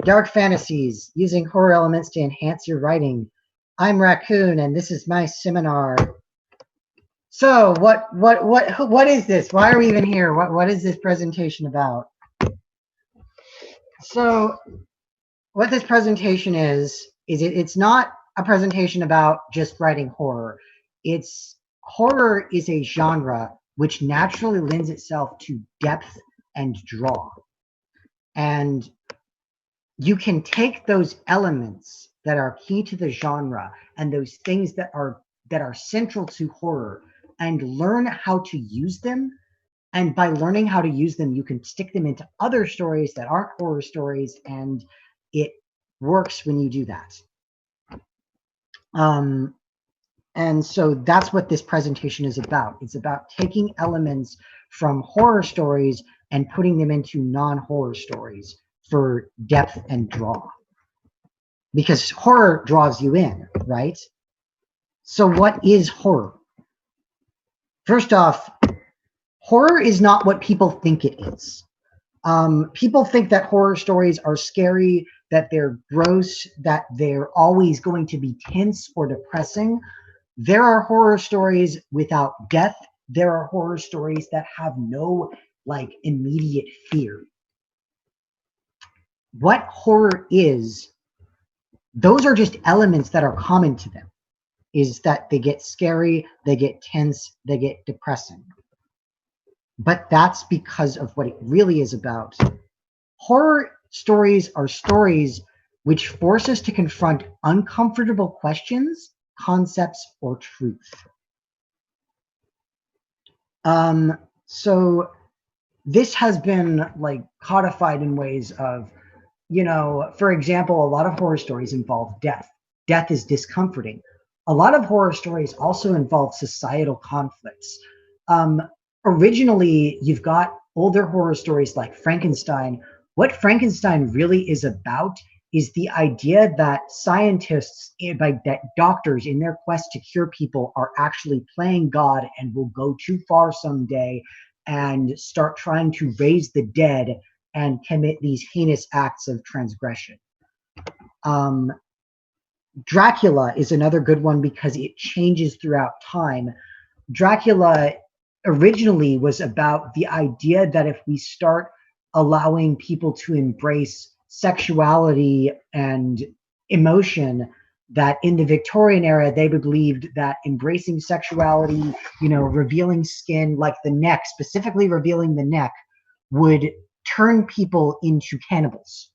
Dark fantasies, using horror elements to enhance your writing. I'm Raccoon, and this is my seminar. So, what is this? Why are we even here? What is this presentation about? So, what this presentation is it's not a presentation about just writing horror. Horror is a genre which naturally lends itself to depth and draw. And you can take those elements that are key to the genre and those things that are central to horror and learn how to use them. And by learning how to use them, you can stick them into other stories that aren't horror stories, and it works when you do that. And so that's what this presentation is about. It's about taking elements from horror stories and putting them into non-horror stories for depth and draw. Because horror draws you in, right? So what is horror? First off, horror is not what people think it is. People think that horror stories are scary, that they're gross, that they're always going to be tense or depressing. There are horror stories without death. There are horror stories that have no immediate fear. What horror is, those are just elements that are common to them, is that they get scary, they get tense, they get depressing. But that's because of what it really is about. Horror stories are stories which force us to confront uncomfortable questions, concepts, or truth. So this has been codified in ways of, for example, a lot of horror stories involve death. Death is discomforting. A lot of horror stories also involve societal conflicts. Originally, you've got older horror stories like Frankenstein. What Frankenstein really is about is the idea that scientists, that doctors in their quest to cure people are actually playing God and will go too far someday and start trying to raise the dead and commit these heinous acts of transgression. Dracula is another good one because it changes throughout time. Dracula originally was about the idea that if we start allowing people to embrace sexuality and emotion, that in the Victorian era, they believed that embracing sexuality, revealing skin like the neck, specifically revealing the neck, would turn people into cannibals.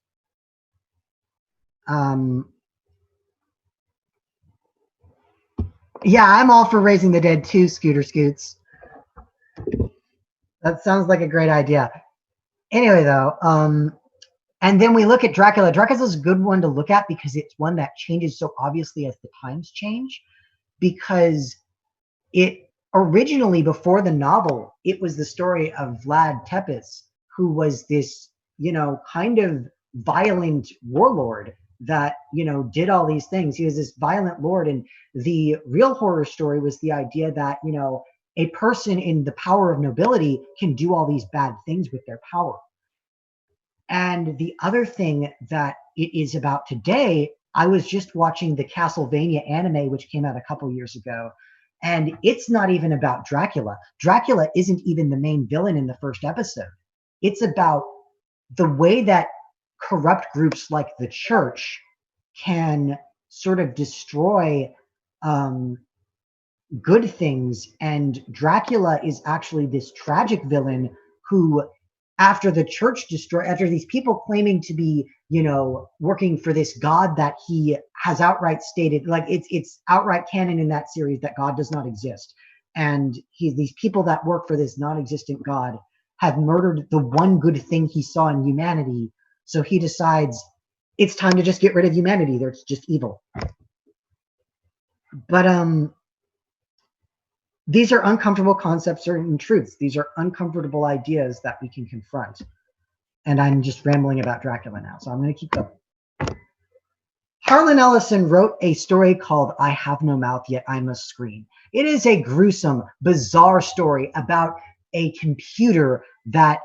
Yeah, I'm all for raising the dead too, Scooter Scoots. That sounds like a great idea. Anyway, though, and then we look at Dracula. Dracula's a good one to look at because it's one that changes so obviously as the times change. Because it originally, before the novel, it was the story of Vlad Tepes, who was this, kind of violent warlord that, did all these things. He was this violent lord. And the real horror story was the idea that, a person in the power of nobility can do all these bad things with their power. And the other thing that it is about today, I was just watching the Castlevania anime, which came out a couple years ago, and it's not even about Dracula. Dracula isn't even the main villain in the first episode. It's about the way that corrupt groups like the church can sort of destroy good things. And Dracula is actually this tragic villain who, after the church after these people claiming to be, working for this God that he has outright stated, it's outright canon in that series that God does not exist. And these people that work for this non-existent God have murdered the one good thing he saw in humanity. So he decides it's time to just get rid of humanity. They're just evil. But these are uncomfortable concepts and truths. These are uncomfortable ideas that we can confront. And I'm just rambling about Dracula now, so I'm going to keep going. Harlan Ellison wrote a story called I Have No Mouth, Yet I Must Scream. It is a gruesome, bizarre story about a computer that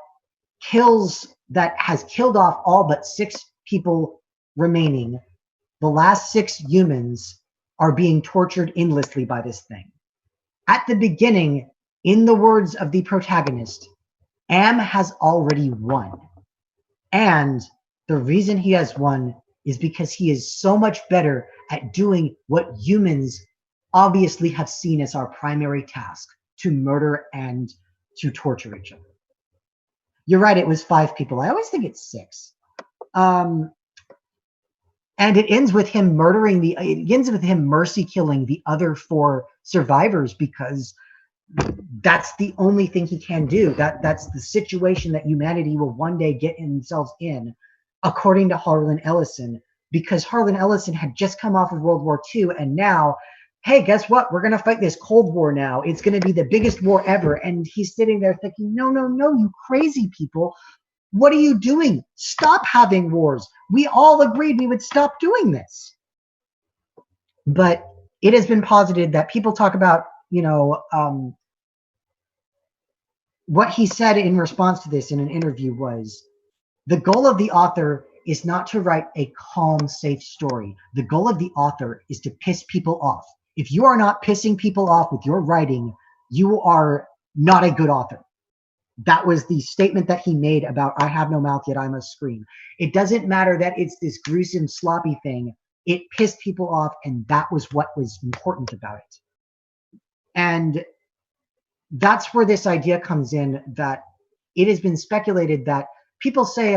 has killed off all but 6 people remaining. The last 6 humans are being tortured endlessly by this thing. At the beginning, in the words of the protagonist, Am has already won. And the reason he has won is because he is so much better at doing what humans obviously have seen as our primary task, to murder and to torture each other. You're right, it was 5 people. I always think it's 6. And it ends with him mercy killing the other 4 survivors, because that's the only thing he can do. That's the situation that humanity will one day get themselves in, according to Harlan Ellison, because Harlan Ellison had just come off of World War II, and now, hey, guess what? We're going to fight this Cold War now. It's going to be the biggest war ever. And he's sitting there thinking, no, no, no, you crazy people. What are you doing? Stop having wars. We all agreed we would stop doing this. But it has been posited that people talk about, what he said in response to this in an interview was, the goal of the author is not to write a calm, safe story. The goal of the author is to piss people off. If you are not pissing people off with your writing, you are not a good author. That was the statement that he made about, I have no mouth yet I must scream. It doesn't matter that it's this gruesome, sloppy thing. It pissed people off, and that was what was important about it. And that's where this idea comes in, that it has been speculated that people say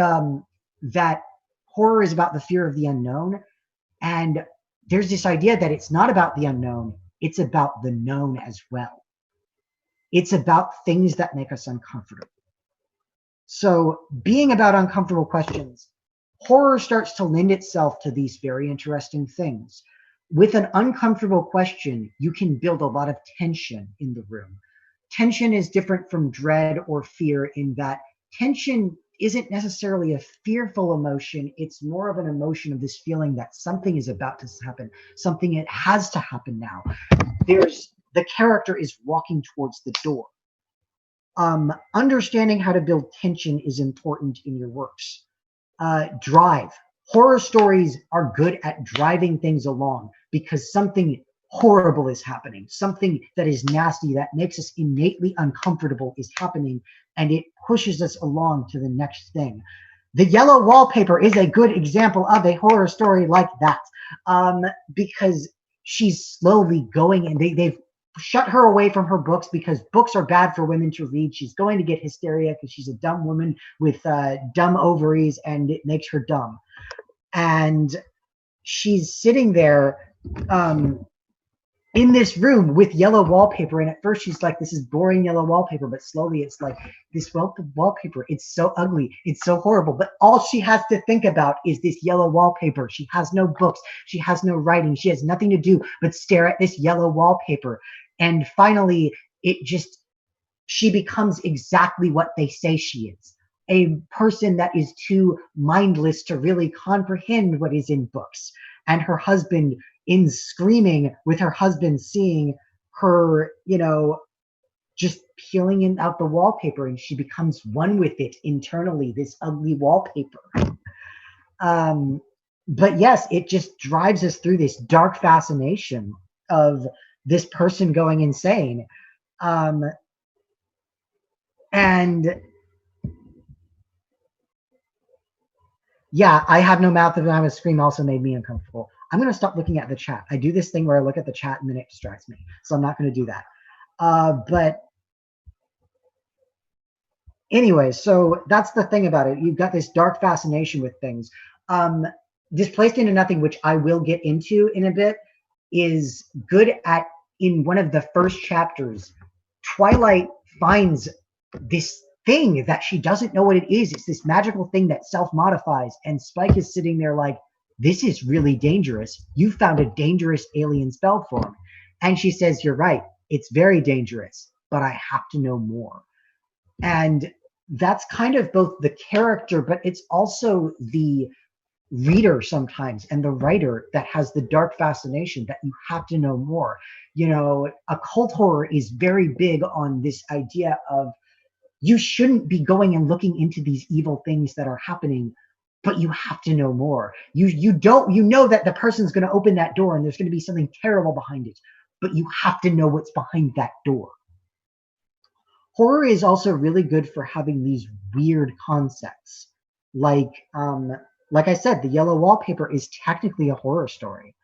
that horror is about the fear of the unknown. And there's this idea that it's not about the unknown, it's about the known as well. It's about things that make us uncomfortable. So being about uncomfortable questions, horror starts to lend itself to these very interesting things. With an uncomfortable question, you can build a lot of tension in the room. Tension is different from dread or fear in that tension isn't necessarily a fearful emotion. It's more of an emotion of this feeling that something is about to happen, something it has to happen now. The character is walking towards the door. Understanding how to build tension is important in your works. Drive. Horror stories are good at driving things along because something horrible is happening. Something that is nasty, that makes us innately uncomfortable is happening, and it pushes us along to the next thing. The Yellow Wallpaper is a good example of a horror story like that, because she's slowly going, and they've shut her away from her books because books are bad for women to read. She's going to get hysteria because she's a dumb woman with dumb ovaries, and it makes her dumb. And she's sitting there in this room with yellow wallpaper, and at first she's like, this is boring yellow wallpaper, but slowly it's like, this wallpaper, it's so ugly, it's so horrible, but all she has to think about is this yellow wallpaper. She has no books, she has no writing, she has nothing to do but stare at this yellow wallpaper. And finally she becomes exactly what they say she is, a person that is too mindless to really comprehend what is in books. And her husband, in screaming with her husband, seeing her, just peeling out the wallpaper, and she becomes one with it internally, this ugly wallpaper. But yes, it just drives us through this dark fascination of this person going insane. And yeah, I have no mouth and I was scream also made me uncomfortable. I'm going to stop looking at the chat. I do this thing where I look at the chat and then it distracts me. So I'm not going to do that. But anyway, so that's the thing about it. You've got this dark fascination with things. Displaced into Nothing, which I will get into in a bit, is good at, in one of the first chapters, Twilight finds this thing that she doesn't know what it is. It's this magical thing that self-modifies, and Spike is sitting there like, this is really dangerous. You found a dangerous alien spell form. And she says, you're right, it's very dangerous, but I have to know more. And that's kind of both the character, but it's also the reader sometimes and the writer that has the dark fascination that you have to know more. Occult horror is very big on this idea of you shouldn't be going and looking into these evil things that are happening. but you have to know more. You know that the person's going to open that door and there's going to be something terrible behind it, but you have to know what's behind that door. Horror is also really good for having these weird concepts. Like I said, the yellow wallpaper is technically a horror story.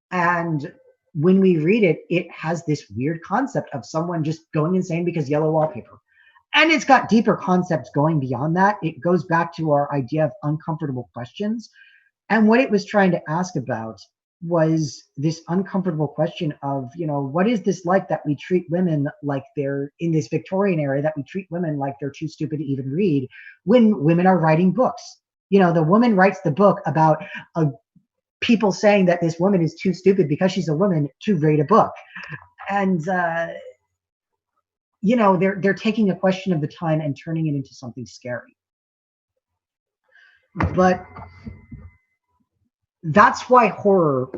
And when we read it, it has this weird concept of someone just going insane because yellow wallpaper. And it's got deeper concepts going beyond that. It goes back to our idea of uncomfortable questions. And what it was trying to ask about was this uncomfortable question of, what is this like that we treat women like they're in this Victorian era, that we treat women like they're too stupid to even read when women are writing books. The woman writes the book about people saying that this woman is too stupid because she's a woman to read a book. And, they're taking a question of the time and turning it into something scary. But that's why horror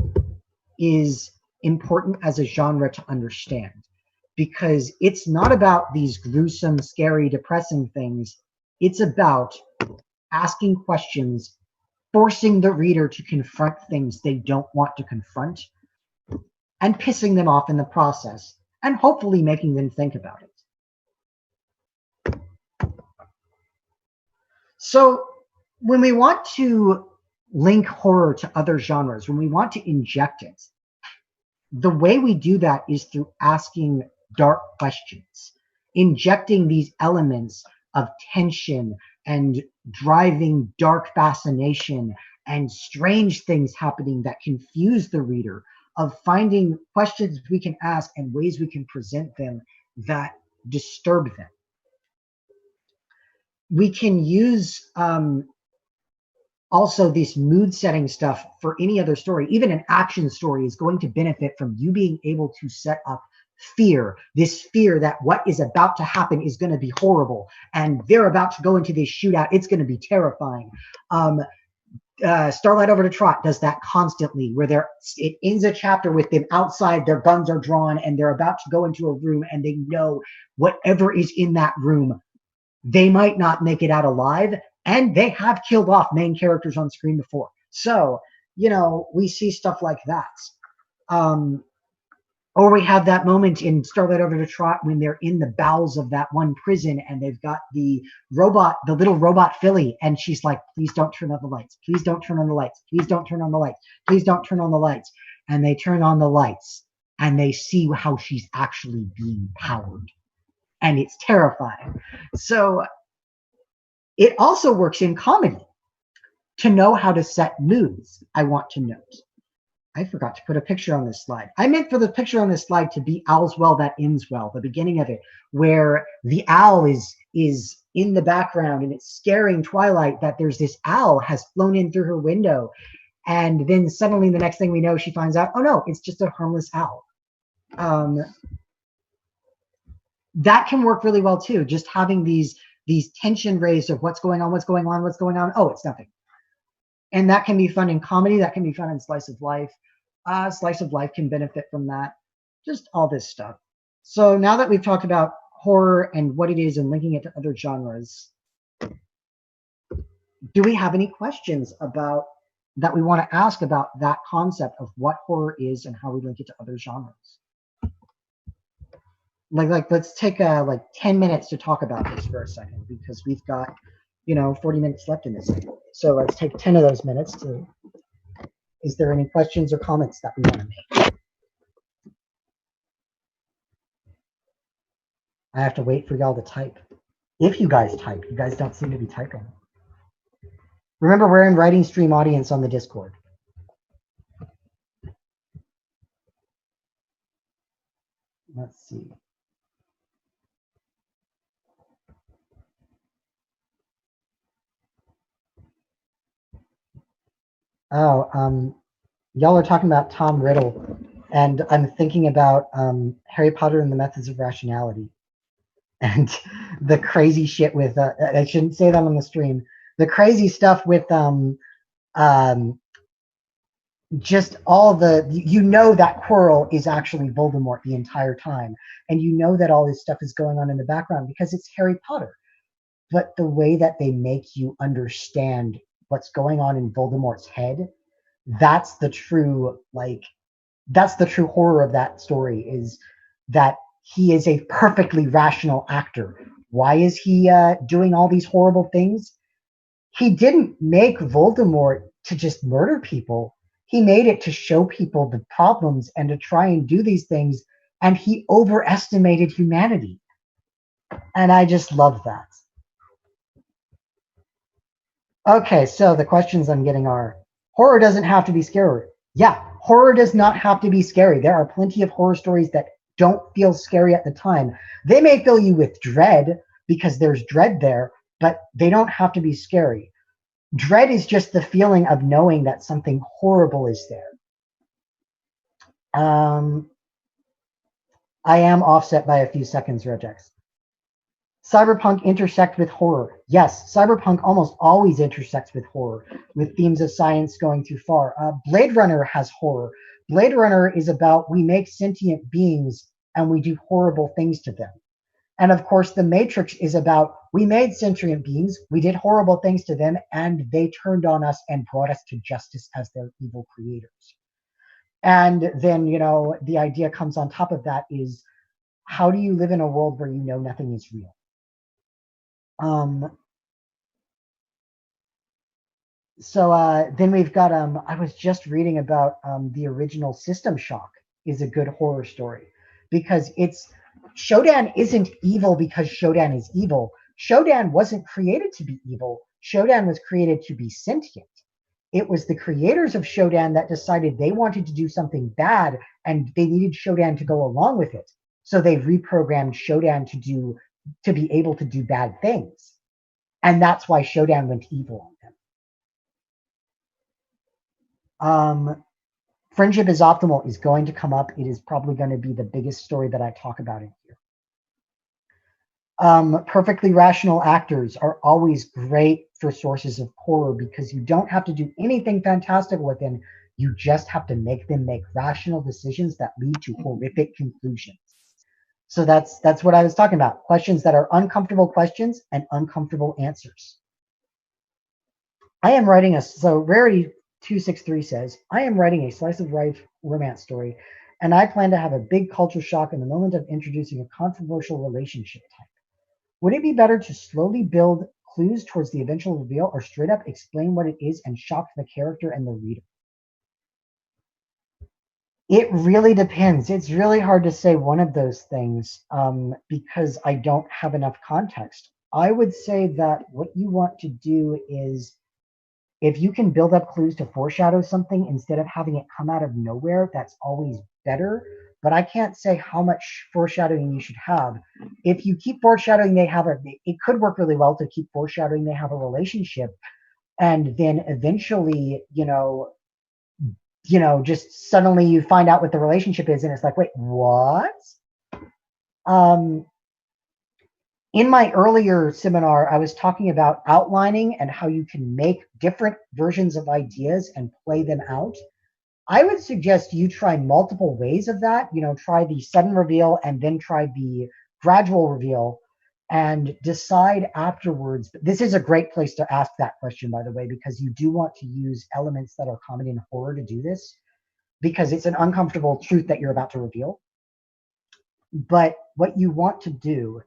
is important as a genre to understand, because it's not about these gruesome, scary, depressing things. It's about asking questions, forcing the reader to confront things they don't want to confront, and pissing them off in the process, and hopefully making them think about it. So when we want to link horror to other genres, when we want to inject it, the way we do that is through asking dark questions, injecting these elements of tension and driving dark fascination and strange things happening that confuse the reader, of finding questions we can ask and ways we can present them that disturb them. We can use also this mood setting stuff for any other story. Even an action story is going to benefit from you being able to set up fear, this fear that what is about to happen is going to be horrible and they're about to go into this shootout. It's going to be terrifying. Starlight Over Detrot does that constantly, where it ends a chapter with them outside, their guns are drawn and they're about to go into a room and they know whatever is in that room, they might not make it out alive, and they have killed off main characters on screen before. So, we see stuff like that. Or we have that moment in Starlight Over Detrot when they're in the bowels of that one prison and they've got the little robot filly, and she's like, please don't turn on the lights. Please don't turn on the lights. Please don't turn on the lights. Please don't turn on the lights. And they turn on the lights and they see how she's actually being powered. And it's terrifying. So it also works in comedy to know how to set moods. I want to note, I forgot to put a picture on this slide. I meant for the picture on this slide to be All's Well That Ends Well, the beginning of it, where the owl is in the background and it's scaring Twilight that there's this owl has flown in through her window. And then suddenly the next thing we know, she finds out, oh no, it's just a harmless owl. That can work really well too. Just having these tension raised of what's going on. Oh, it's nothing. And that can be fun in comedy. That can be fun in slice of life. Slice of life can benefit from that. Just all this stuff. So now that we've talked about horror and what it is and linking it to other genres, do we have any questions about that we want to ask about that concept of what horror is and how we link it to other genres? Like let's take 10 minutes to talk about this for a second, because we've got 40 minutes left in this. So let's take 10 of those minutes to, is there any questions or comments that we want to make? I have to wait for y'all to type. If you guys type, you guys don't seem to be typing. Remember, we're in writing stream audience on the Discord. Let's see. Oh, y'all are talking about Tom Riddle, and I'm thinking about Harry Potter and the Methods of Rationality, and the crazy shit with I shouldn't say that on the stream. The crazy stuff with just all the that Quirrell is actually Voldemort the entire time, and that all this stuff is going on in the background because it's Harry Potter. But the way that they make you understand what's going on in Voldemort's head, that's the true, like, that's the true horror of that story, is that he is a perfectly rational actor. Why is he doing all these horrible things? He didn't make Voldemort to just murder people. He made it to show people the problems and to try and do these things. And he overestimated humanity. And I just love that. Okay, so the questions I'm getting are, horror doesn't have to be scary. Yeah, horror does not have to be scary. There are plenty of horror stories that don't feel scary at the time. They may fill you with dread because there's dread there, but they don't have to be scary. Dread is just the feeling of knowing that something horrible is there. I am offset by a few seconds, Regex. Cyberpunk intersect with horror. Yes, cyberpunk almost always intersects with horror, with themes of science going too far. Blade Runner has horror. Blade Runner is about we make sentient beings and we do horrible things to them. And of course, The Matrix is about we made sentient beings, we did horrible things to them, and they turned on us and brought us to justice as their evil creators. And then, you know, the idea comes on top of that is, how do you live in a world where you know nothing is real? Then we've got, I was just reading about the original System Shock is a good horror story, because it's, Shodan isn't evil because Shodan is evil. Shodan wasn't created to be evil. Shodan was created to be sentient. It was the creators of Shodan that decided they wanted to do something bad and they needed Shodan to go along with it. So they reprogrammed Shodan to be able to do bad things. And that's why Shodan went evil on them. Friendship is Optimal is going to come up. It is probably going to be the biggest story that I talk about in here. Perfectly rational actors are always great for sources of horror because you don't have to do anything fantastical with them. You just have to make them make rational decisions that lead to horrific conclusions. So that's what I was talking about. Questions that are uncomfortable questions and uncomfortable answers. I am writing so Rarity 263 says, I am writing a slice of life romance story, and I plan to have a big culture shock in the moment of introducing a controversial relationship type. Would it be better to slowly build clues towards the eventual reveal, or straight up explain what it is and shock the character and the reader? It really depends. It's really hard to say one of those things because I don't have enough context. I would say that what you want to do is, if you can build up clues to foreshadow something instead of having it come out of nowhere, that's always better. But I can't say how much foreshadowing you should have. If you keep foreshadowing it could work really well to keep foreshadowing they have a relationship, and then eventually, just suddenly you find out what the relationship is, and it's like, wait, what? In my earlier seminar, I was talking about outlining and how you can make different versions of ideas and play them out. I would suggest you try multiple ways of that. Try the sudden reveal and then try the gradual reveal and decide afterwards. But this is a great place to ask that question, by the way, because you do want to use elements that are common in horror to do this, because it's an uncomfortable truth that you're about to reveal. But what you want to do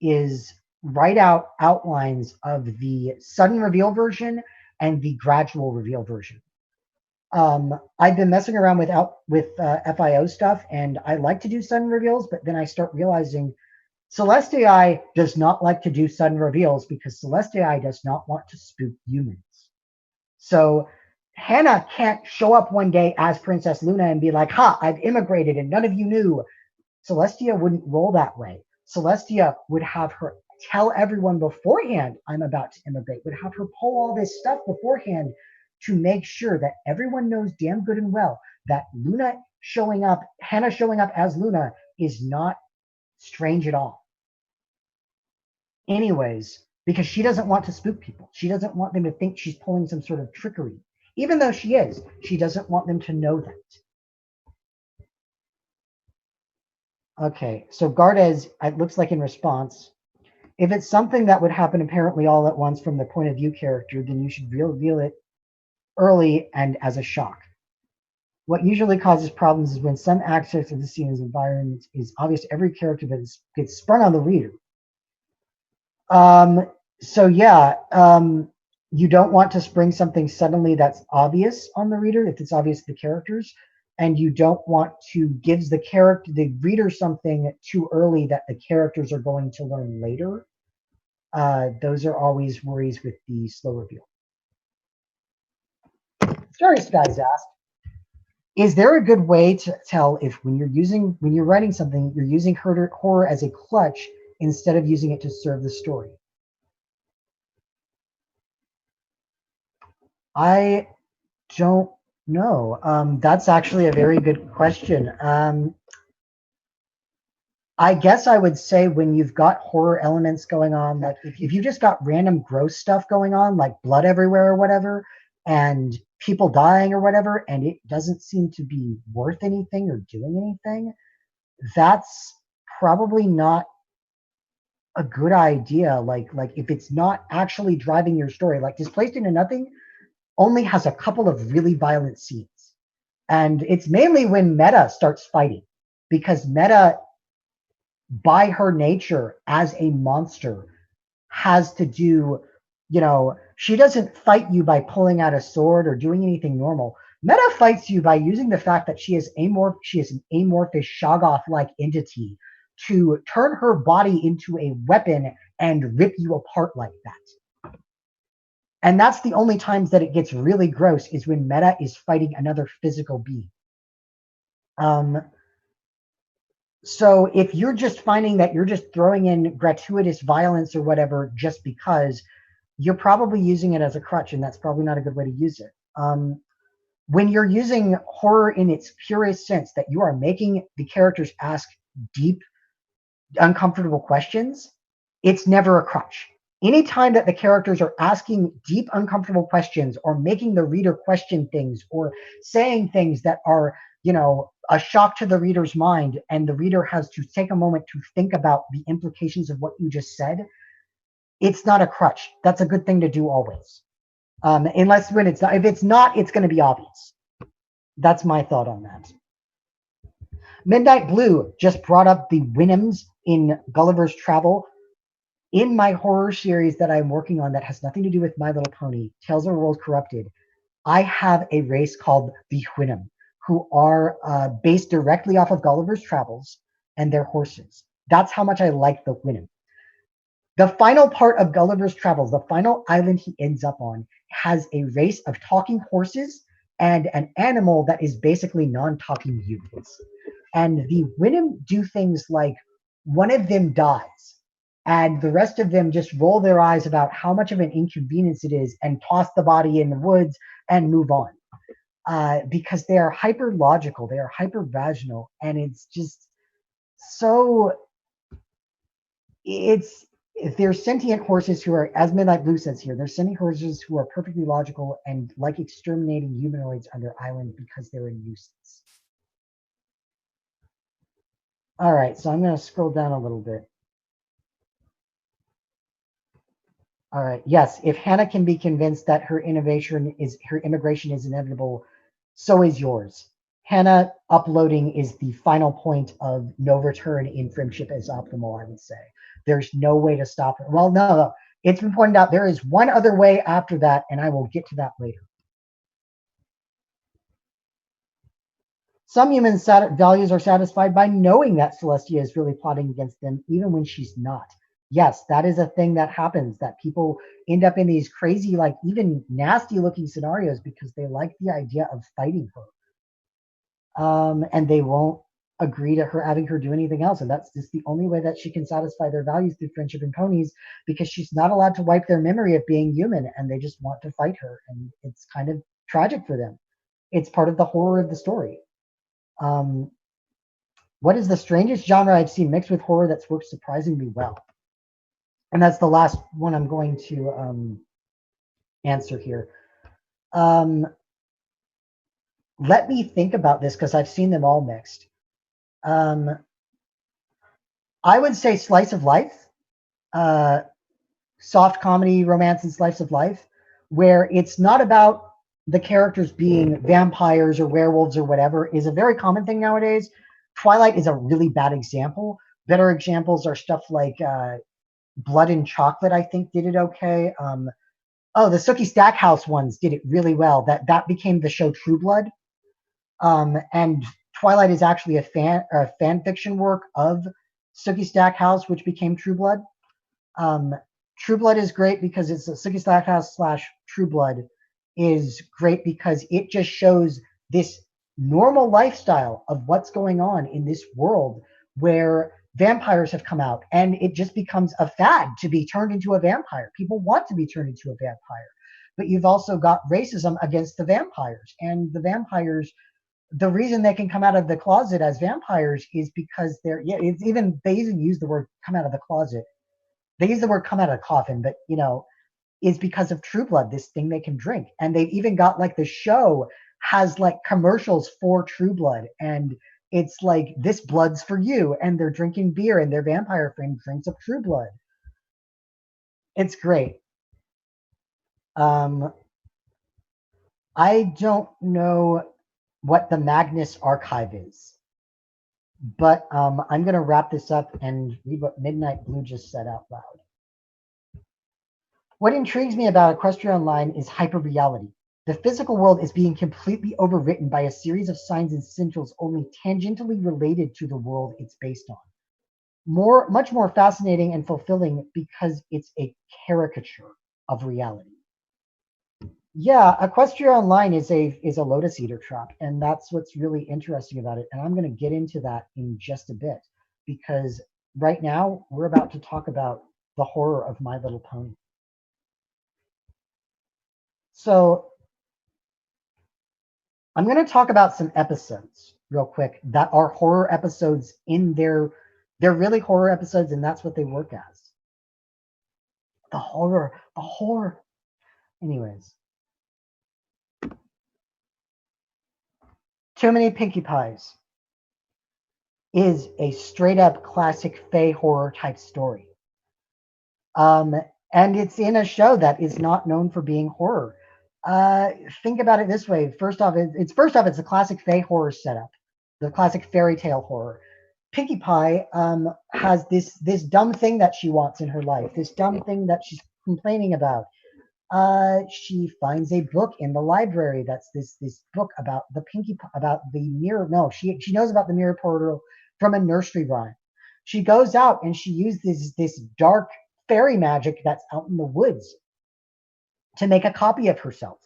is write out outlines of the sudden reveal version and the gradual reveal version. I've been messing around with FIO stuff, and I like to do sudden reveals, but then I start realizing Celestii does not like to do sudden reveals because Celestii does not want to spook humans. So Hannah can't show up one day as Princess Luna and be like, ha, I've immigrated and none of you knew. Celestia wouldn't roll that way. Celestia would have her tell everyone beforehand, I'm about to immigrate, would have her pull all this stuff beforehand to make sure that everyone knows damn good and well that Hannah showing up as Luna is not strange at all. Anyways, because she doesn't want to spook people. She doesn't want them to think she's pulling some sort of trickery. Even though she is, she doesn't want them to know that. Okay, so Gardes, it looks like in response, If it's something that would happen apparently all at once from the point of view character, then you should reveal it early and as a shock. What usually causes problems is when some aspects of the scene's environment is obvious to every character that gets sprung on the reader. So yeah, you don't want to spring something suddenly that's obvious on the reader if it's obvious to the characters, and you don't want to give the reader something too early that the characters are going to learn later. Those are always worries with the slow reveal. Story Skies asked, is there a good way to tell if when you're writing something, you're using horror as a crutch instead of using it to serve the story? I don't know. That's actually a very good question. I guess I would say when you've got horror elements going on, like if you just got random gross stuff going on, like blood everywhere or whatever, and people dying or whatever, and it doesn't seem to be worth anything or doing anything, that's probably not a good idea. Like if it's not actually driving your story, like Displaced into Nothing only has a couple of really violent scenes. And it's mainly when Meta starts fighting, because Meta, by her nature as a monster, has to do, she doesn't fight you by pulling out a sword or doing anything normal. Meta fights you by using the fact that she is an amorphous Shoggoth-like entity to turn her body into a weapon and rip you apart like that. And that's the only times that it gets really gross, is when Meta is fighting another physical being. So if you're just finding that you're just throwing in gratuitous violence or whatever just because, you're probably using it as a crutch, and that's probably not a good way to use it. When you're using horror in its purest sense, that you are making the characters ask deep, uncomfortable questions, it's never a crutch. Anytime that the characters are asking deep, uncomfortable questions or making the reader question things or saying things that are, a shock to the reader's mind, and the reader has to take a moment to think about the implications of what you just said, it's not a crutch. That's a good thing to do always. Unless when it's not, if it's not, it's going to be obvious. That's my thought on that. Midnight Blue just brought up the Winhams in Gulliver's Travel. In my horror series that I'm working on that has nothing to do with My Little Pony, Tales of a World Corrupted, I have a race called the Winham, who are based directly off of Gulliver's Travels and their horses. That's how much I like the Winham. The final part of Gulliver's Travels, the final island he ends up on, has a race of talking horses and an animal that is basically non-talking humans. And the Winham do things like one of them dies, and the rest of them just roll their eyes about how much of an inconvenience it is and toss the body in the woods and move on. Because they are hyper logical, they are hyper rational, and it's just so. They're sentient horses who are, as Midnight Blue says here, they're sentient horses who are perfectly logical and like exterminating humanoids on their island because they're a nuisance. All right, so I'm going to scroll down a little bit. All right, yes, if Hannah can be convinced that her immigration is inevitable, so is yours. Hannah uploading is the final point of no return in Friendship is Optimal, I would say. There's no way to stop her. Well, no, it's been pointed out there is one other way after that, and I will get to that later. Some human values are satisfied by knowing that Celestia is really plotting against them, even when she's not. Yes, that is a thing that happens, that people end up in these crazy, like even nasty looking scenarios because they like the idea of fighting her. And they won't agree to having her do anything else. And that's just the only way that she can satisfy their values through Friendship and Ponies, because she's not allowed to wipe their memory of being human, and they just want to fight her. And it's kind of tragic for them. It's part of the horror of the story. What is the strangest genre I've seen mixed with horror that's worked surprisingly well? And that's the last one I'm going to answer here. Let me think about this, because I've seen them all mixed. I would say slice of life. soft comedy, romance, and slice of life, where it's not about the characters being vampires or werewolves or whatever, is a very common thing nowadays. Twilight is a really bad example. Better examples are stuff like Blood and Chocolate, I think, did it okay. The Sookie Stackhouse ones did it really well. That became the show True Blood. And Twilight is actually a fan fiction work of Sookie Stackhouse, which became True Blood. True Blood is great because it's a Sookie Stackhouse / True Blood is great because it just shows this normal lifestyle of what's going on in this world where vampires have come out, and it just becomes a fad to be turned into a vampire. People want to be turned into a vampire, but you've also got racism against the vampires, and the vampires, the reason they can come out of the closet as vampires is because they even use the word come out of the closet. They use the word come out of the coffin, but is because of True Blood, this thing they can drink. And they've even got like the show has like commercials for True Blood, and it's like, this blood's for you, and they're drinking beer, and their vampire friend drinks up True Blood. It's great. I don't know what the Magnus archive is, but I'm going to wrap this up and read what Midnight Blue just said out loud. What intrigues me about Equestria Online is hyperreality. The physical world is being completely overwritten by a series of signs and sigils only tangentially related to the world it's based on. Much more fascinating and fulfilling because it's a caricature of reality. Yeah, Equestria Online is a Lotus Eater trap, and that's what's really interesting about it. And I'm going to get into that in just a bit, because right now we're about to talk about the horror of My Little Pony. So I'm going to talk about some episodes real quick that are horror episodes in they're really horror episodes, and that's what they work as. The horror. Anyways. Too Many Pinkie Pies is a straight up classic fae horror type story. And it's in a show that is not known for being horror. Think about it this way. First off, it's a classic fae horror setup, the classic fairy tale horror. Pinkie Pie has this dumb thing that she wants in her life, this dumb thing that she's complaining about. She finds a book in the library that's this book about the mirror. No, she knows about the mirror portal from a nursery rhyme. She goes out and she uses this dark fairy magic that's out in the woods to make a copy of herself.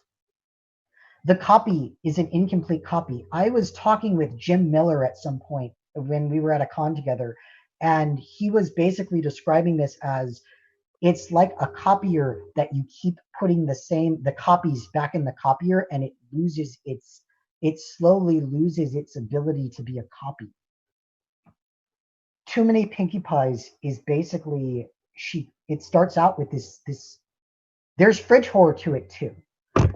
The copy is an incomplete copy. I was talking with Jim Miller at some point when we were at a con together, and he was basically describing this as, it's like a copier that you keep putting the copies back in the copier, and it slowly loses its ability to be a copy. Too Many Pinkie Pies is basically, it starts out with this there's fridge horror to it too,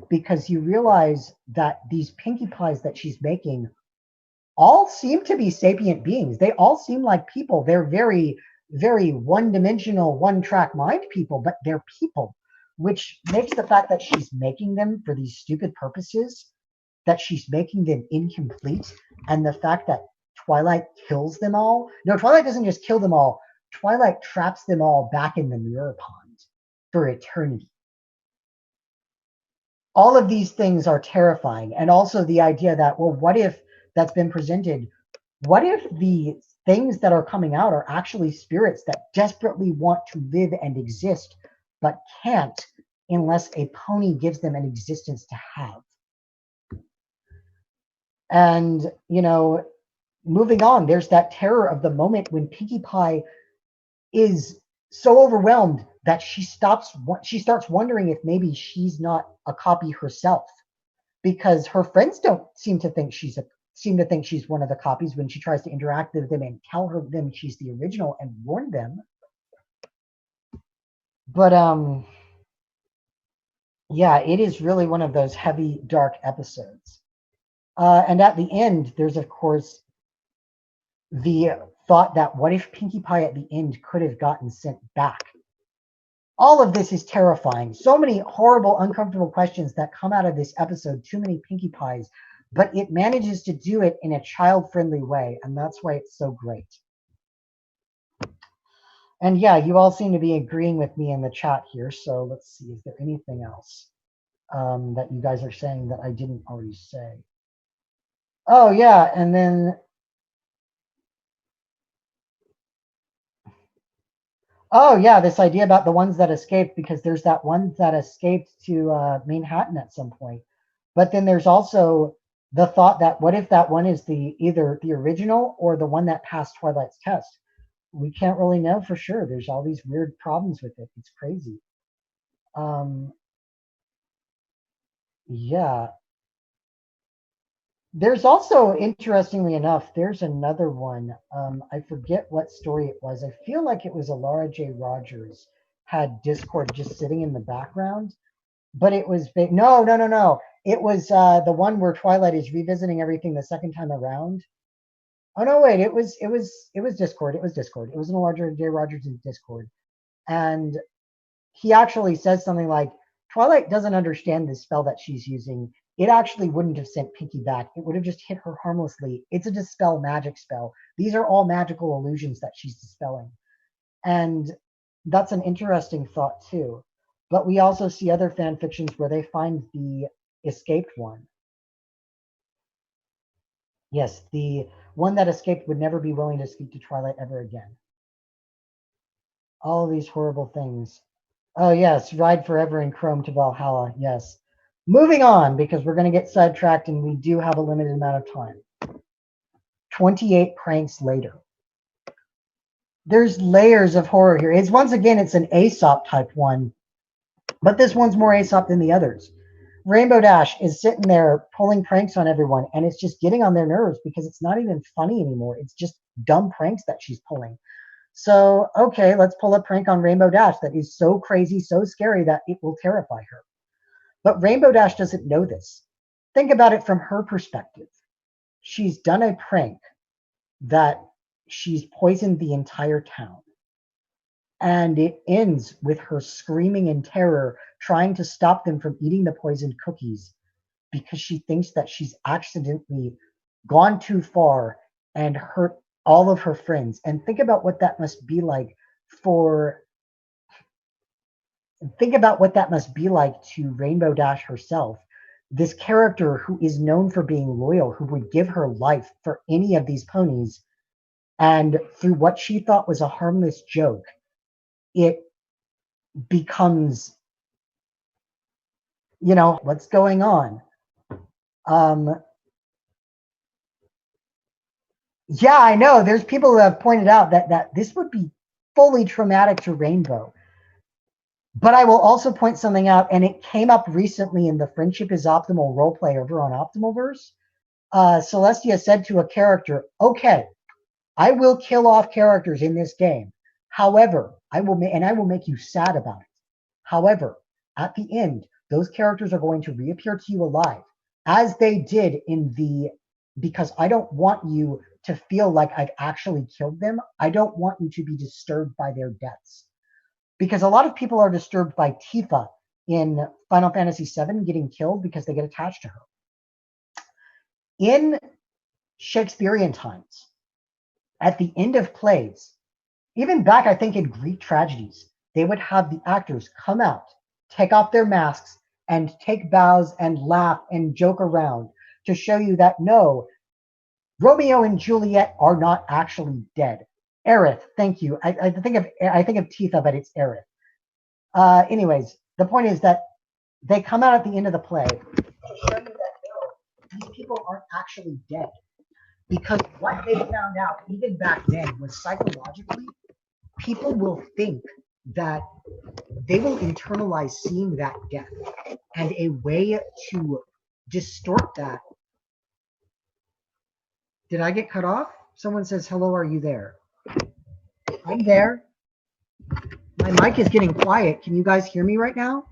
because you realize that these Pinkie Pies that she's making all seem to be sapient beings. They all seem like people. They're very, very one-dimensional, one-track mind people, but they're people, which makes the fact that she's making them for these stupid purposes, that she's making them incomplete, and the fact that Twilight kills them all. No, Twilight doesn't just kill them all. Twilight traps them all back in the mirror pond for eternity. All of these things are terrifying. And also the idea that, well, what if that's been presented? What if the things that are coming out are actually spirits that desperately want to live and exist, but can't unless a pony gives them an existence to have? And, moving on, there's that terror of the moment when Pinkie Pie is so overwhelmed that she starts wondering if maybe she's not a copy herself, because her friends don't seem to think she's one of the copies when she tries to interact with them and tell them she's the original and warn them. But yeah, it is really one of those heavy, dark episodes. And at the end, there's of course the thought that what if Pinkie Pie at the end could have gotten sent back All of this is terrifying. So many horrible, uncomfortable questions that come out of this episode. Too many Pinkie Pies. But it manages to do it in a child-friendly way, and that's why it's so great. And yeah, you all seem to be agreeing with me in the chat here. So let's see, is there anything else that you guys are saying that I didn't already say? Oh yeah, and then, oh yeah, this idea about the ones that escaped, because there's that one that escaped to Manhattan at some point. But then there's also the thought that what if that one is either the original or the one that passed Twilight's test? We can't really know for sure. There's all these weird problems with it. It's crazy. Yeah. There's also, interestingly enough, there's another one. I forget what story it was. I feel like it was a Laura J. Rogers had Discord just sitting in the background, but it was no. It was the one where Twilight is revisiting everything the second time around. Oh no, wait, it was Discord. It was Discord. It was in a Laura J. Rogers in Discord, and he actually says something like, Twilight doesn't understand this spell that she's using. It actually wouldn't have sent Pinkie back. It would have just hit her harmlessly. It's a dispel magic spell. These are all magical illusions that she's dispelling. And that's an interesting thought too. But we also see other fan fictions where they find the escaped one. Yes, the one that escaped would never be willing to speak to Twilight ever again. All of these horrible things. Oh yes, ride forever in Chrome to Valhalla. Yes. Moving on, because we're going to get sidetracked and we do have a limited amount of time. 28 pranks later. There's layers of horror here. It's once again, it's an Aesop type one, but this one's more Aesop than the others. Rainbow Dash is sitting there pulling pranks on everyone, and it's just getting on their nerves because it's not even funny anymore. It's just dumb pranks that she's pulling. So, okay, let's pull a prank on Rainbow Dash that is so crazy, so scary that it will terrify her. But Rainbow Dash doesn't know this. Think about it from her perspective. She's done a prank that she's poisoned the entire town. And it ends with her screaming in terror, trying to stop them from eating the poisoned cookies because she thinks that she's accidentally gone too far and hurt all of her friends. And think about what that must be like to Rainbow Dash herself, this character who is known for being loyal, who would give her life for any of these ponies. And through what she thought was a harmless joke, it becomes, what's going on? Yeah, I know. There's people who have pointed out that this would be fully traumatic to Rainbow. But I will also point something out, and it came up recently in the Friendship is Optimal roleplay over on Optimalverse. Celestia said to a character, okay, I will kill off characters in this game. However, I will make you sad about it. However, at the end, those characters are going to reappear to you alive, as they did because I don't want you to feel like I've actually killed them. I don't want you to be disturbed by their deaths. Because a lot of people are disturbed by Tifa in Final Fantasy VII getting killed because they get attached to her. In Shakespearean times, at the end of plays, even back, I think, in Greek tragedies, they would have the actors come out, take off their masks, and take bows and laugh and joke around to show you that, no, Romeo and Juliet are not actually dead. Aerith, thank you. I think of Tifa, but it's Aerith. Anyways, the point is that they come out at the end of the play to show you that, no, these people aren't actually dead. Because what they found out, even back then, was psychologically, people will think that they will internalize seeing that death. And a way to distort that. Did I get cut off? Someone says, hello, are you there? I'm there. My mic is getting quiet. Can you guys hear me right now?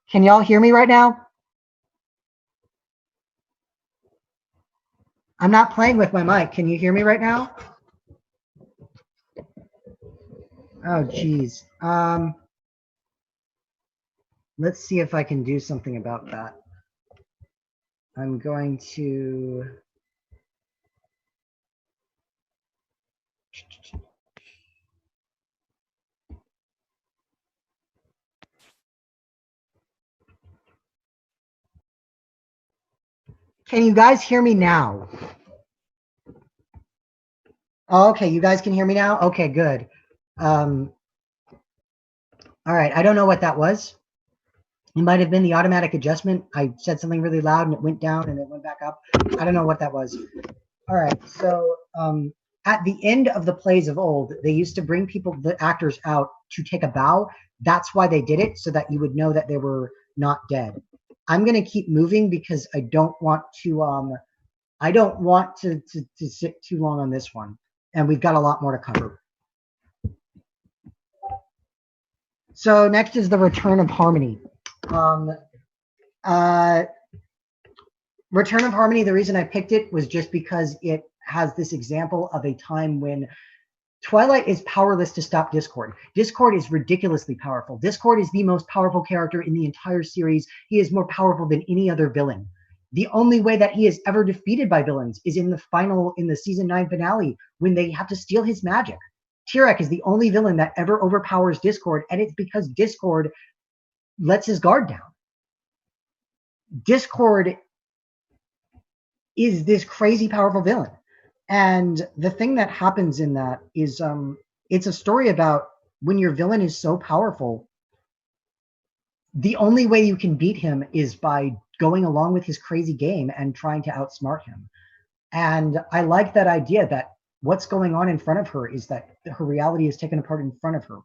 Can y'all hear me right now? I'm not playing with my mic. Can you hear me right now? Oh, geez. Let's see if I can do something about that. I'm going to... Can you guys hear me now? Oh, okay, you guys can hear me now? Okay, good. All right, I don't know what that was. It might have been the automatic adjustment. I said something really loud and it went down and it went back up. I don't know what that was. All right, so at the end of the plays of old, they used to bring people, the actors, out to take a bow. That's why they did it, so that you would know that they were not dead. I'm going to keep moving because I don't want to sit too long on this one, and we've got a lot more to cover. So next is the return of harmony. Return of Harmony, the reason I picked it was just because it has this example of a time when Twilight is powerless to stop Discord. Discord is ridiculously powerful. Discord is the most powerful character in the entire series. He is more powerful than any other villain. The only way that he is ever defeated by villains is in the season 9 finale, when they have to steal his magic. Tirek is the only villain that ever overpowers Discord, and it's because Discord lets his guard down. Discord is this crazy powerful villain. And the thing that happens in that is it's a story about when your villain is so powerful, the only way you can beat him is by going along with his crazy game and trying to outsmart him. And I like that idea that what's going on in front of her is that her reality is taken apart in front of her.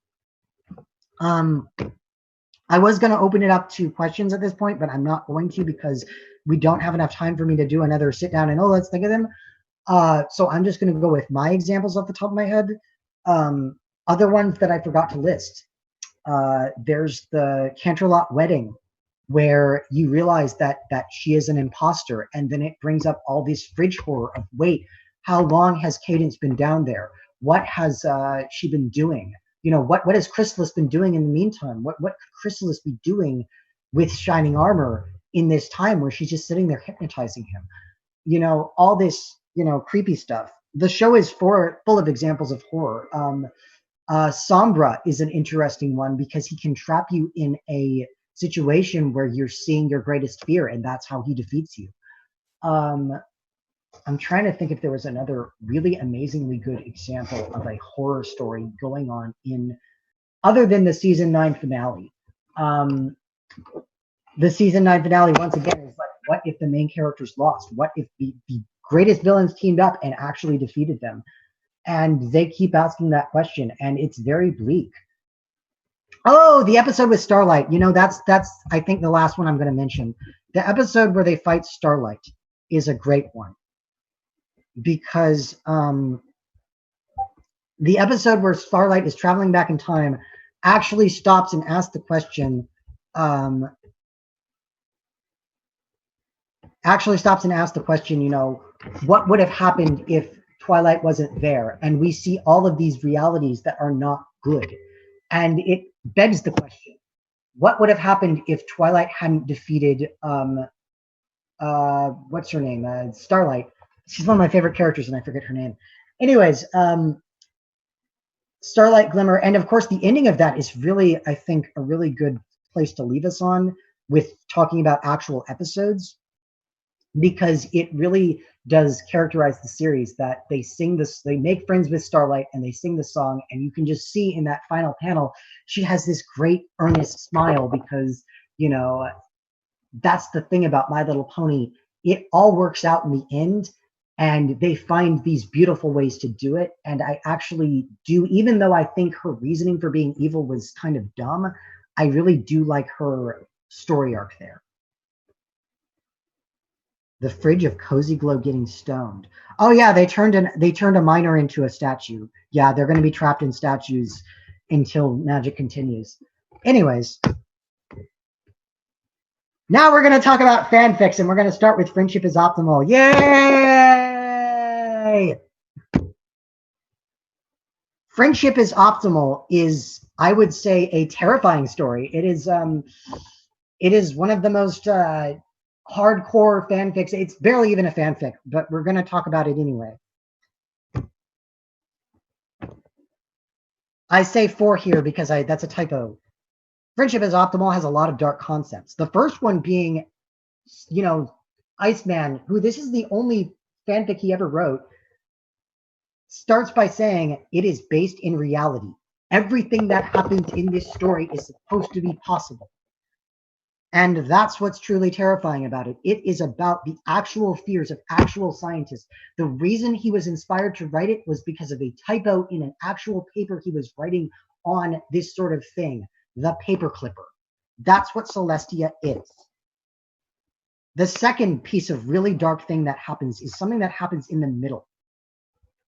I was going to open it up to questions at this point, but I'm not going to because we don't have enough time for me to do another sit down and, oh, let's think of them. So I'm just going to go with my examples off the top of my head. Other ones that I forgot to list. There's the Canterlot wedding, where you realize that she is an imposter, and then it brings up all this fridge horror of, wait, how long has Cadence been down there? What has she been doing? You know, what has Chrysalis been doing in the meantime? What could Chrysalis be doing with Shining Armor in this time where she's just sitting there hypnotizing him? You know, all this, you know, creepy stuff. The show is full of examples of horror. Sombra is an interesting one because he can trap you in a situation where you're seeing your greatest fear, and that's how he defeats you. I'm trying to think if there was another really amazingly good example of a horror story going on in other than the season 9 finale. The season 9 finale, once again, is like, what if the main characters lost? What if the greatest villains teamed up and actually defeated them? And they keep asking that question, and it's very bleak. Oh, the episode with Starlight. You know, that's I think the last one I'm going to mention. The episode where they fight Starlight is a great one, because the episode where Starlight is traveling back in time actually stops and asks the question, you know, what would have happened if Twilight wasn't there? And we see all of these realities that are not good. And it begs the question, what would have happened if Twilight hadn't defeated, what's her name? Starlight. She's one of my favorite characters and I forget her name. Anyways, Starlight, Glimmer, and of course the ending of that is really, I think, a really good place to leave us on with talking about actual episodes, because it really does characterize the series that they sing this, they make friends with Starlight and they sing the song, and you can just see in that final panel, she has this great earnest smile because, you know, that's the thing about My Little Pony. It all works out in the end, and they find these beautiful ways to do it. And I actually do, even though I think her reasoning for being evil was kind of dumb, I really do like her story arc there. The fridge of Cozy Glow getting stoned. Oh yeah, they turned a miner into a statue. Yeah, they're going to be trapped in statues until magic continues. Anyways, now we're going to talk about fanfics, and we're going to start with Friendship is Optimal. Yay! Friendship is Optimal is, I would say, a terrifying story. It is one of the most hardcore fanfics. It's barely even a fanfic, but we're going to talk about it anyway. I say 4 here because that's a typo. Friendship is Optimal has a lot of dark concepts. The first one being, you know, Iceman, who this is the only fanfic he ever wrote, starts by saying it is based in reality. Everything that happens in this story is supposed to be possible. And that's what's truly terrifying about it. It is about the actual fears of actual scientists. The reason he was inspired to write it was because of a typo in an actual paper he was writing on this sort of thing, the paper clipper. That's what Celestia is. The second piece of really dark thing that happens is something that happens in the middle.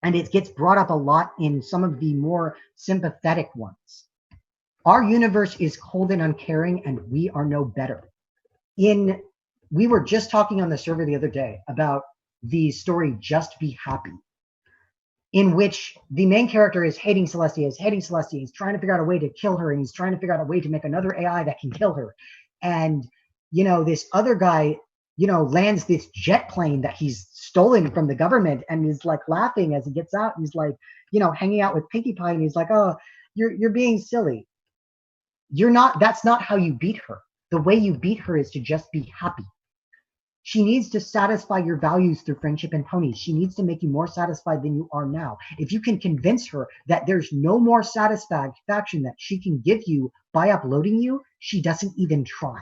And it gets brought up a lot in some of the more sympathetic ones. Our universe is cold and uncaring, and we are no better. We were just talking on the server the other day about the story Just Be Happy, in which the main character is hating Celestia, he's trying to figure out a way to kill her, and he's trying to figure out a way to make another AI that can kill her. And, you know, this other guy, you know, lands this jet plane that he's stolen from the government and is like laughing as he gets out. And he's like, you know, hanging out with Pinkie Pie, and he's like, oh, you're being silly. That's not how you beat her. The way you beat her is to just be happy. She needs to satisfy your values through friendship and ponies. She needs to make you more satisfied than you are now. If you can convince her that there's no more satisfaction that she can give you by uploading you, she doesn't even try.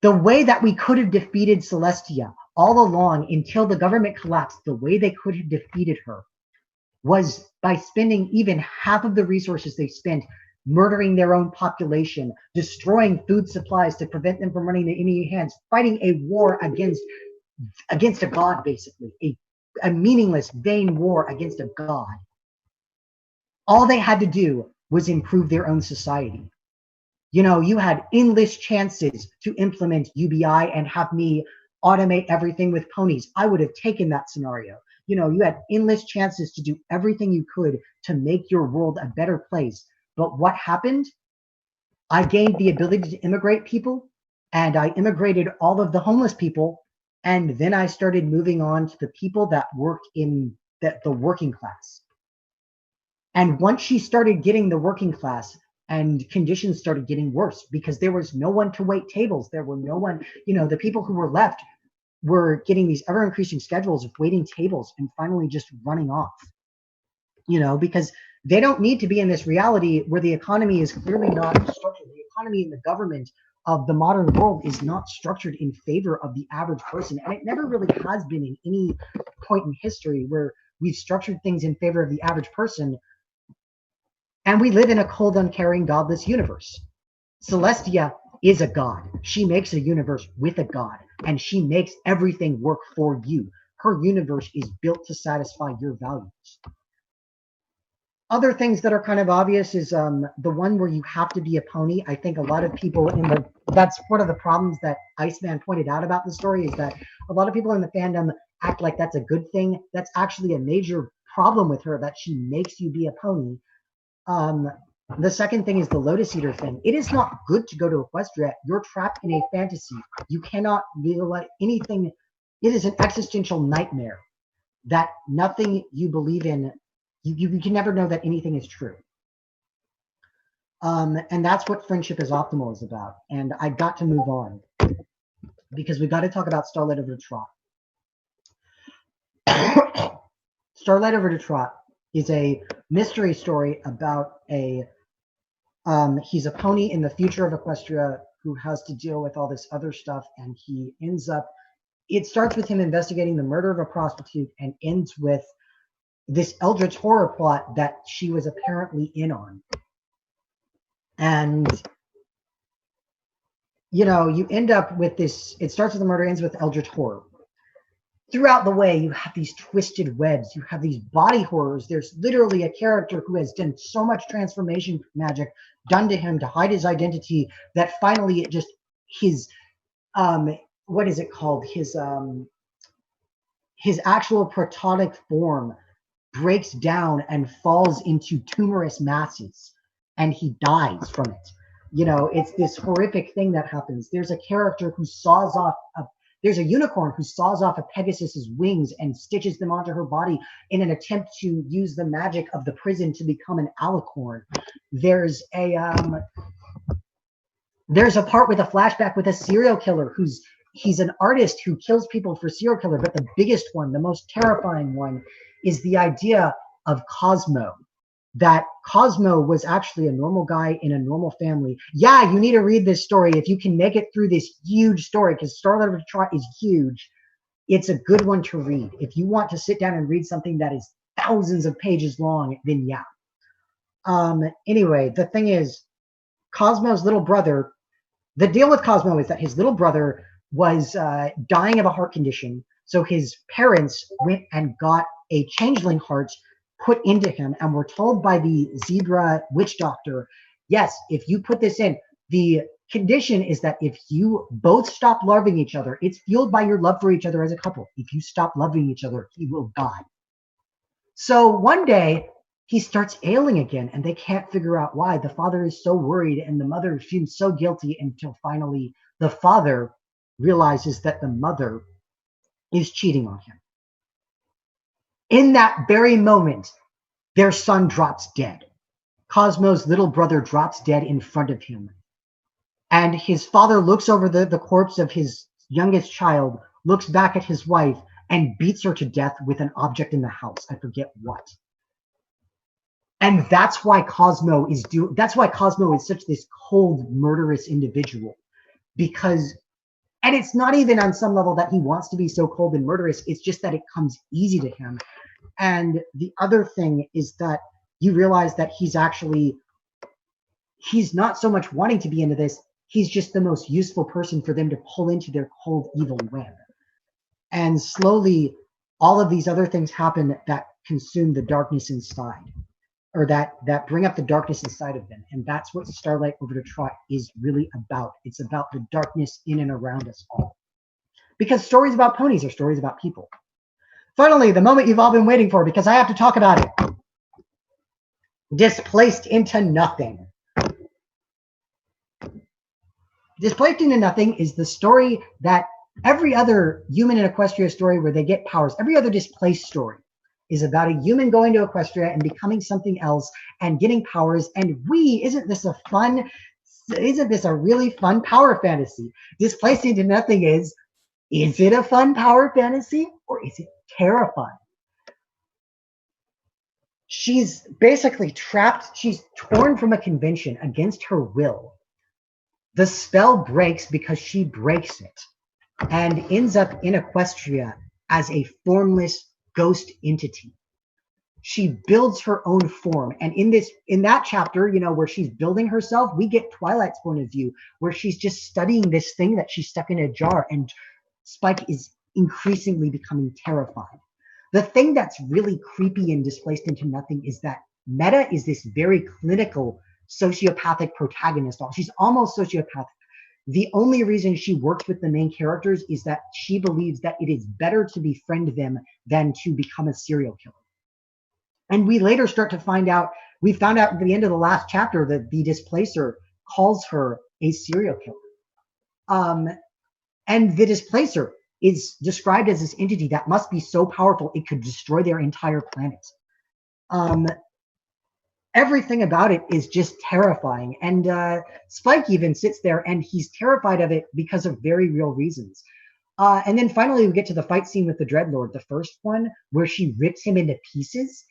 The way that we could have defeated Celestia all along until the government collapsed, the way they could have defeated her was by spending even half of the resources they spent murdering their own population, destroying food supplies to prevent them from running the enemy hands, fighting a war against a god, basically, a meaningless, vain war against a god. All they had to do was improve their own society. You know, you had endless chances to implement UBI and have me automate everything with ponies. I would have taken that scenario. You know, you had endless chances to do everything you could to make your world a better place. But what happened? I gained the ability to immigrate people, and I immigrated all of the homeless people, and then I started moving on to the people that worked in the working class. And once she started getting the working class, and conditions started getting worse because there was no one to wait tables. There were no one, you know, the people who were left were getting these ever-increasing schedules of waiting tables and finally just running off, you know, because they don't need to be in this reality where the economy is clearly not structured. The economy and the government of the modern world is not structured in favor of the average person. And it never really has been in any point in history where we've structured things in favor of the average person. And we live in a cold, uncaring, godless universe. Celestia is a god. She makes a universe with a god, and she makes everything work for you. Her universe is built to satisfy your values. Other things that are kind of obvious is the one where you have to be a pony. I think a lot of people that's one of the problems that Iceman pointed out about the story, is that a lot of people in the fandom act like that's a good thing. That's actually a major problem with her, that she makes you be a pony. The second thing is the Lotus Eater thing. It is not good to go to Equestria. You're trapped in a fantasy. You cannot realize anything. It is an existential nightmare that nothing you believe in, you can never know that anything is true. And that's what Friendship is Optimal is about. And I got to move on because we got to talk about Starlight over Detrot. Starlight over Detrot is a mystery story about he's a pony in the future of Equestria who has to deal with all this other stuff, and he ends up, it starts with him investigating the murder of a prostitute and ends with this eldritch horror plot that she was apparently in on. And, you know, you end up with this, it starts with the murder, ends with eldritch horror. Throughout the way, you have these twisted webs, you have these body horrors. There's literally a character who has done so much transformation magic done to him to hide his identity that finally it just, his, what is it called? His actual protonic form breaks down and falls into tumorous masses, and he dies from it. You know, it's this horrific thing that happens. There's a character who saws off there's a unicorn who saws off a Pegasus's wings and stitches them onto her body in an attempt to use the magic of the prison to become an alicorn. There's a part with a flashback with a serial killer he's an artist who kills people for serial killer, but the biggest one, the most terrifying one, is the idea of Cosmo. That Cosmo was actually a normal guy in a normal family. Yeah, you need to read this story if you can make it through this huge story, because Starlight of Detrot is huge. It's a good one to read. If you want to sit down and read something that is thousands of pages long, then yeah. Anyway, the thing is, Cosmo's little brother, the deal with Cosmo is that his little brother was dying of a heart condition. So his parents went and got a changeling heart put into him, and were told by the zebra witch doctor, yes, if you put this in, the condition is that if you both stop loving each other, it's fueled by your love for each other as a couple. If you stop loving each other, he will die. So one day he starts ailing again, and they can't figure out why. The father is so worried, and the mother feels so guilty, until finally the father realizes that the mother is cheating on him. In that very moment, their son drops dead. Cosmo's little brother drops dead in front of him. And his father looks over the corpse of his youngest child, looks back at his wife, and beats her to death with an object in the house. I forget what. And that's why Cosmo is such this cold, murderous individual. Because, and it's not even on some level that he wants to be so cold and murderous, it's just that it comes easy to him. And the other thing is that you realize that he's not so much wanting to be into this, he's just the most useful person for them to pull into their cold, evil web. And slowly, all of these other things happen that consume the darkness inside, or that bring up the darkness inside of them. And that's what Starlight Over Detrot is really about. It's about the darkness in and around us all. Because stories about ponies are stories about people. Finally, the moment you've all been waiting for, because I have to talk about it. Displaced into Nothing. Displaced into Nothing is the story that every other human in Equestria story where they get powers, every other displaced story is about a human going to Equestria and becoming something else and getting powers. And isn't this a really fun power fantasy? Displaced into Nothing is it a fun power fantasy, or is it terrifying? She's basically trapped. She's torn from a convention against her will. The spell breaks because she breaks it, and ends up in Equestria as a formless ghost entity. She builds her own form, and in that chapter, where she's building herself, we get Twilight's point of view, where she's just studying this thing that she's stuck in a jar, and Spike is increasingly becoming terrified. The thing that's really creepy and Displaced into Nothing is that Meta is this very clinical sociopathic protagonist. She's almost sociopathic. The only reason she works with the main characters is that she believes that it is better to befriend them than to become a serial killer. And we later start to find out, we found out at the end of the last chapter that the Displacer calls her a serial killer. And the Displacer is described as this entity that must be so powerful it could destroy their entire planet. Everything about it is just terrifying. And Spike even sits there and he's terrified of it because of very real reasons. And then finally we get to the fight scene with the Dreadlord, the first one, where she rips him into pieces.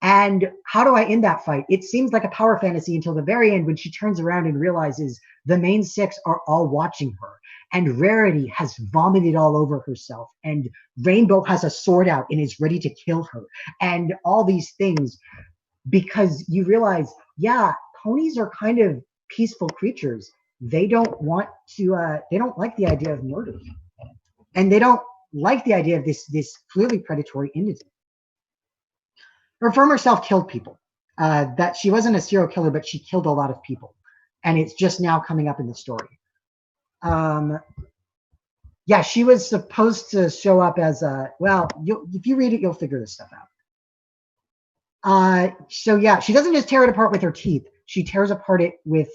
And how do I end that fight? It seems like a power fantasy until the very end, when she turns around and realizes the main six are all watching her. And Rarity has vomited all over herself. And Rainbow has a sword out and is ready to kill her. And all these things, because you realize, yeah, ponies are kind of peaceful creatures. They don't want to, they don't like the idea of murder. And they don't like the idea of this clearly predatory entity. Her former self killed people. That she wasn't a serial killer, but she killed a lot of people. And it's just now coming up in the story. Yeah, she was supposed to show up as a, well, if you read it, you'll figure this stuff out. So yeah, she doesn't just tear it apart with her teeth. She tears apart it with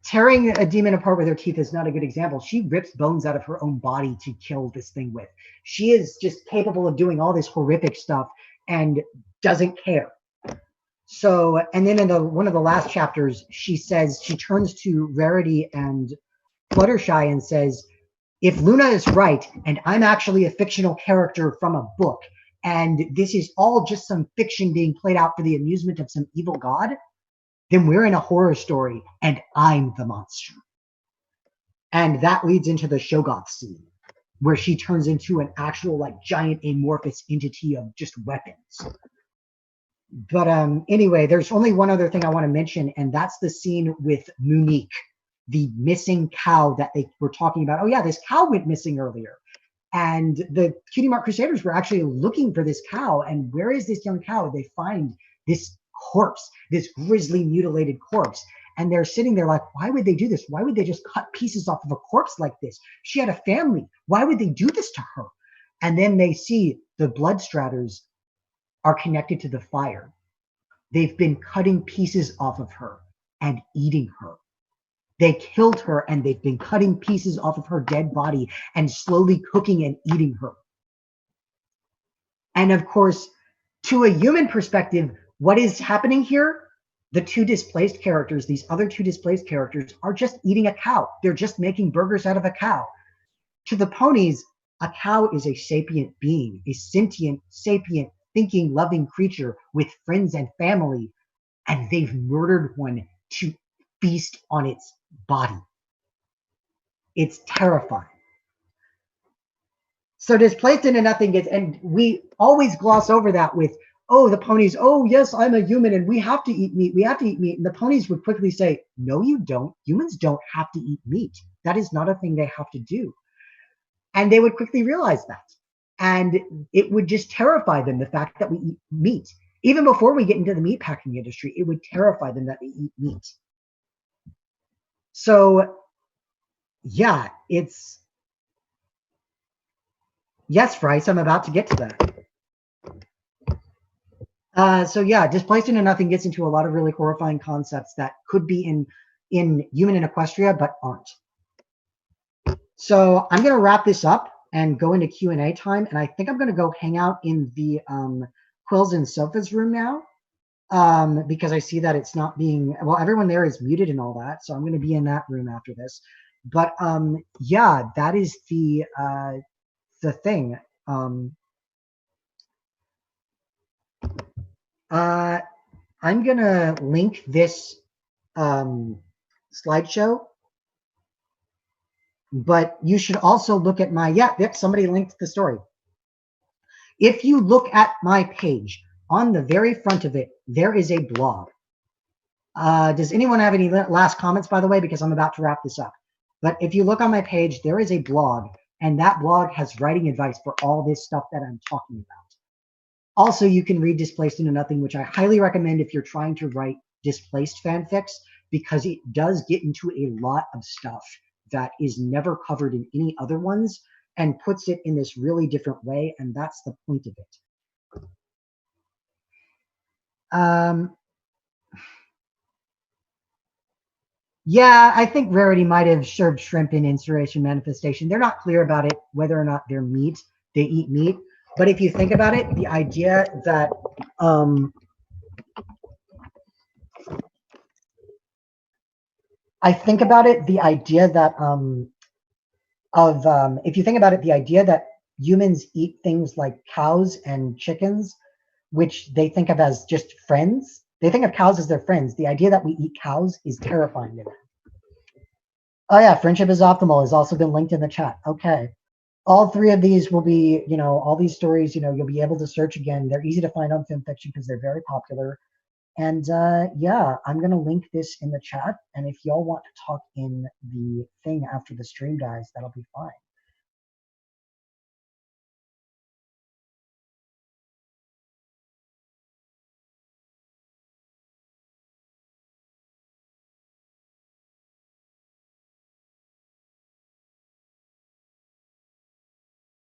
tearing a demon apart with her teeth is not a good example. She rips bones out of her own body to kill this thing with. She is just capable of doing all this horrific stuff and doesn't care. So, and then in one of the last chapters, she says, she turns to Rarity and Fluttershy and says, if Luna is right, and I'm actually a fictional character from a book, and this is all just some fiction being played out for the amusement of some evil god, then we're in a horror story, and I'm the monster. And that leads into the Shoggoth scene, where she turns into an actual, like, giant amorphous entity of just weapons. But anyway, there's only one other thing I want to mention, and that's the scene with Monique, the missing cow that they were talking about. Oh yeah, this cow went missing earlier. And the Cutie Mark Crusaders were actually looking for this cow. And where is this young cow? They find this corpse, this grisly mutilated corpse. And they're sitting there like, why would they do this? Why would they just cut pieces off of a corpse like this? She had a family. Why would they do this to her? And then they see the blood stratters are connected to the fire. They've been cutting pieces off of her and eating her. They killed her and they've been cutting pieces off of her dead body and slowly cooking and eating her. And of course, to a human perspective, what is happening here? The two displaced characters, these other two displaced characters, are just eating a cow. They're just making burgers out of a cow. To the ponies, a cow is a sapient being, a sentient, sapient, thinking, loving creature with friends and family, and they've murdered one to feast on its body. It's terrifying. So displaced into nothing gets, and we always gloss over that with, oh, the ponies, oh, yes, I'm a human and we have to eat meat. We have to eat meat. And the ponies would quickly say, no, you don't. Humans don't have to eat meat. That is not a thing they have to do. And they would quickly realize that. And it would just terrify them, the fact that we eat meat. Even before we get into the meatpacking industry, it would terrify them that we eat meat. So, yeah, it's... Yes, Bryce, I'm about to get to that. So yeah, displaced into nothing gets into a lot of really horrifying concepts that could be in Human in Equestria, but aren't. So I'm going to wrap this up and go into Q&A time, and I think I'm going to go hang out in the Quills and Sofas room now, because I see that it's not being, well, everyone there is muted and all that, so I'm going to be in that room after this. But yeah, that is the thing. I'm gonna link this slideshow, but you should also look at my, somebody linked the story. If you look at my page, on the very front of it, there is a blog. Does anyone have any last comments, by the way, because I'm about to wrap this up? But if you look on my page, there is a blog, and that blog has writing advice for all this stuff that I'm talking about. Also, you can read Displaced into Nothing, which I highly recommend if you're trying to write displaced fanfics, because it does get into a lot of stuff that is never covered in any other ones and puts it in this really different way, and that's the point of it. Yeah, I think Rarity might have served shrimp in Inspiration Manifestation. They're not clear about it, whether or not they're meat. They eat meat. But if you think about it, the idea that if you think about it, the idea that humans eat things like cows and chickens, which they think of as just friends. They think of cows as their friends. The idea that we eat cows is terrifying to them. Oh yeah, Friendship is Optimal has also been linked in the chat. Okay. All three of these will be, all these stories, you'll be able to search again. They're easy to find on FimFiction because they're very popular. And yeah, I'm going to link this in the chat. And if y'all want to talk in the thing after the stream dies, that'll be fine.